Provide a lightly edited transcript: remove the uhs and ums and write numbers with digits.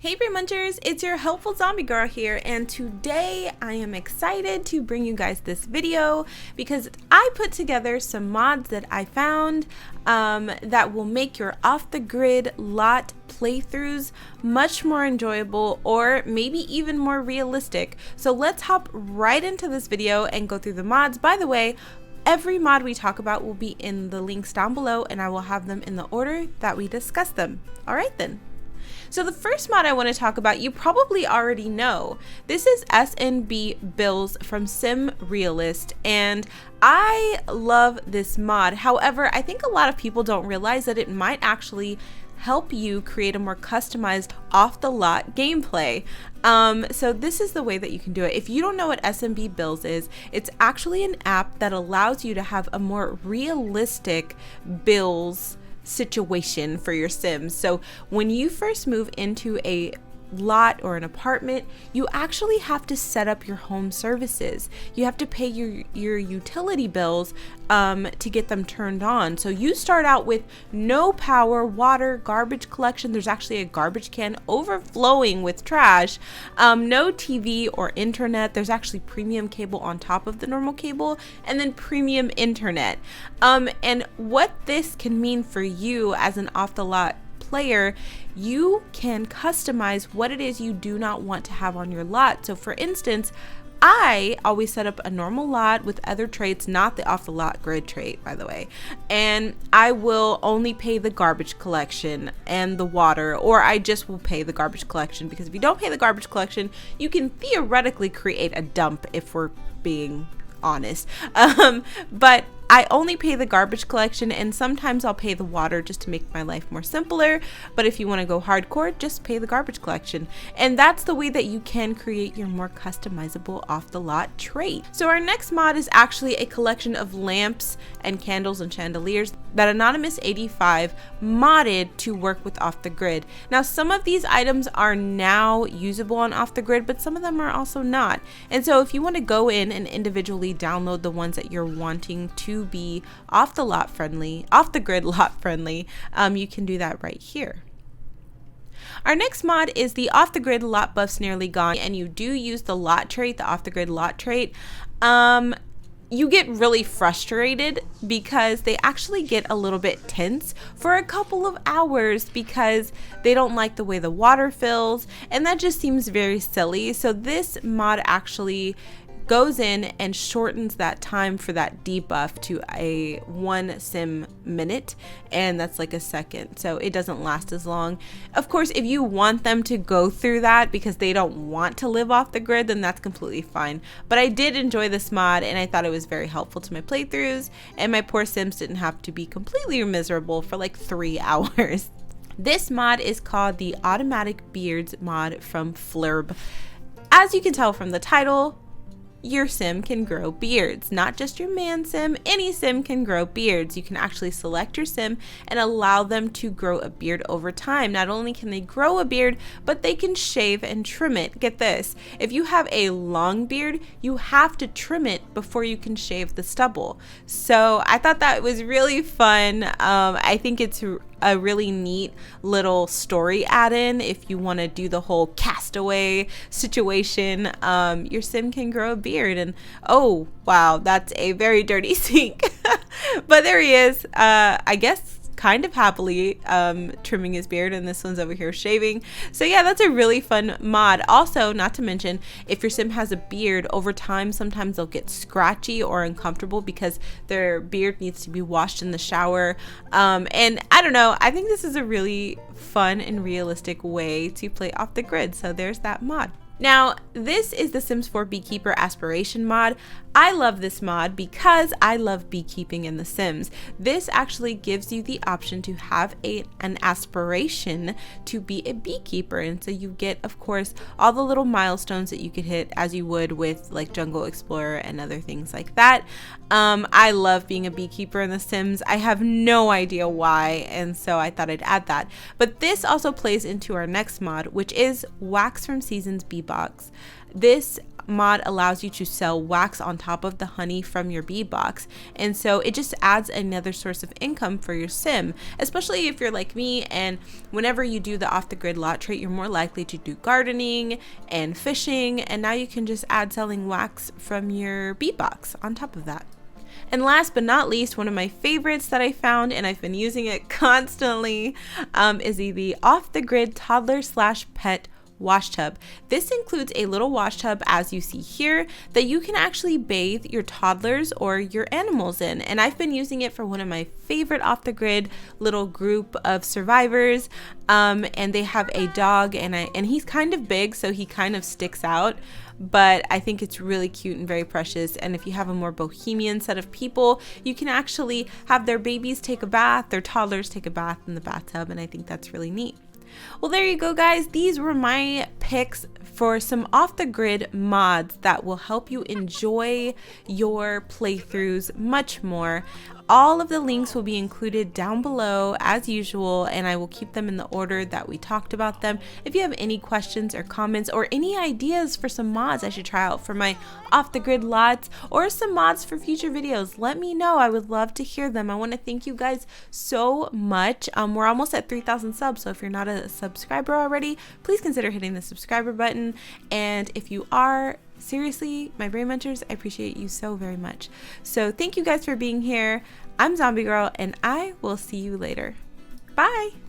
Hey Beer Munchers, it's your helpful zombie girl here, and today I am excited to bring you guys this video because I put together some mods that I found that will make your off-the-grid lot playthroughs much more enjoyable or maybe even more realistic. So let's hop right into this video and go through the mods. By the way, every mod we talk about will be in the links down below, and I will have them in the order that we discuss them. Alright then. So the first mod I want to talk about, you probably already know. This is SNB Bills from Sim Realist, and I love this mod. However, I think a lot of people don't realize that it might actually help you create a more customized off-the-lot gameplay. So this is the way that you can do it. If you don't know what SMB Bills is, it's actually an app that allows you to have a more realistic bills situation for your Sims. So when you first move into a lot or an apartment, you actually have to set up your home services. You have to pay your utility bills to get them turned on. So you start out with no power, water, garbage collection. There's actually a garbage can overflowing with trash. No TV or internet. There's actually premium cable on top of the normal cable, and then premium internet. And what this can mean for you as an off-the-lot player, you can customize what it is you do not want to have on your lot. So for instance, I always set up a normal lot with other traits, not the off the lot grid trait, by the way, and I will only pay the garbage collection and the water, or I just will pay the garbage collection, because if you don't pay the garbage collection, you can theoretically create a dump, if we're being honest. But I only pay the garbage collection, and sometimes I'll pay the water just to make my life more simpler. But if you want to go hardcore, just pay the garbage collection. And that's the way that you can create your more customizable off-the-lot trait. So our next mod is actually a collection of lamps and candles and chandeliers that Anonymous85 modded to work with off the grid. Now, some of these items are now usable on off the grid, but some of them are also not. And so if you want to go in and individually download the ones that you're wanting to be off the grid lot friendly, you can do that right here. Our next mod is the off the grid lot buffs nearly gone, and you do use the lot trait, the off the grid lot trait. You get really frustrated because they actually get a little bit tense for a couple of hours because they don't like the way the water fills, and that just seems very silly. So this mod actually goes in and shortens that time for that debuff to a 1 sim minute, and that's like a second, so it doesn't last as long. Of course, if you want them to go through that because they don't want to live off the grid, then that's completely fine. But I did enjoy this mod, and I thought it was very helpful to my playthroughs, and my poor Sims didn't have to be completely miserable for like 3 hours. This mod is called the Automatic Beards mod from Flurb. As you can tell from the title, your sim can grow beards. Not just your man sim, any sim can grow beards. You can actually select your sim and allow them to grow a beard over time. Not only can they grow a beard, but they can shave and trim it. Get this, if you have a long beard, you have to trim it before you can shave the stubble. So I thought that was really fun. I think it's a really neat little story add-in if you want to do the whole castaway situation. Your sim can grow a beard, and oh wow, that's a very dirty sink. But there he is, I guess kind of happily trimming his beard, and this one's over here shaving. So yeah, that's a really fun mod. Also, not to mention, if your sim has a beard, over time sometimes they'll get scratchy or uncomfortable because their beard needs to be washed in the shower. And I don't know, I think this is a really fun and realistic way to play off the grid. So there's that mod. Now, this is the Sims 4 Beekeeper Aspiration mod. I love this mod because I love beekeeping in The Sims. This actually gives you the option to have an aspiration to be a beekeeper, and so you get, of course, all the little milestones that you could hit as you would with like Jungle Explorer and other things like that. I love being a beekeeper in The Sims. I have no idea why, and so I thought I'd add that. But this also plays into our next mod, which is Wax from Seasons Beebox Beebox. This mod allows you to sell wax on top of the honey from your Beebox, and so it just adds another source of income for your sim, especially if you're like me and whenever you do the off the grid lot trait, you're more likely to do gardening and fishing, and now you can just add selling wax from your Beebox on top of that. And last but not least, one of my favorites that I found, and I've been using it constantly, is the off the grid toddler / pet washtub. This includes a little washtub, as you see here, that you can actually bathe your toddlers or your animals in, and I've been using it for one of my favorite off the grid little group of survivors, and they have a dog, and he's kind of big, so he kind of sticks out, but I think it's really cute and very precious. And if you have a more bohemian set of people, you can actually have their babies take a bath, their toddlers take a bath in the bathtub, and I think that's really neat. Well, there you go, guys. These were my picks for some off-the-grid mods that will help you enjoy your playthroughs much more. All of the links will be included down below as usual, and I will keep them in the order that we talked about them. If you have any questions or comments or any ideas for some mods I should try out for my off-the-grid lots or some mods for future videos, let me know. I would love to hear them. I want to thank you guys so much. We're almost at 3,000 subs, so if you're not a subscriber already, please consider hitting the subscriber button. And if you are, seriously, my brain mentors, I appreciate you so very much. So thank you guys for being here. I'm Zombie Girl, and I will see you later. Bye!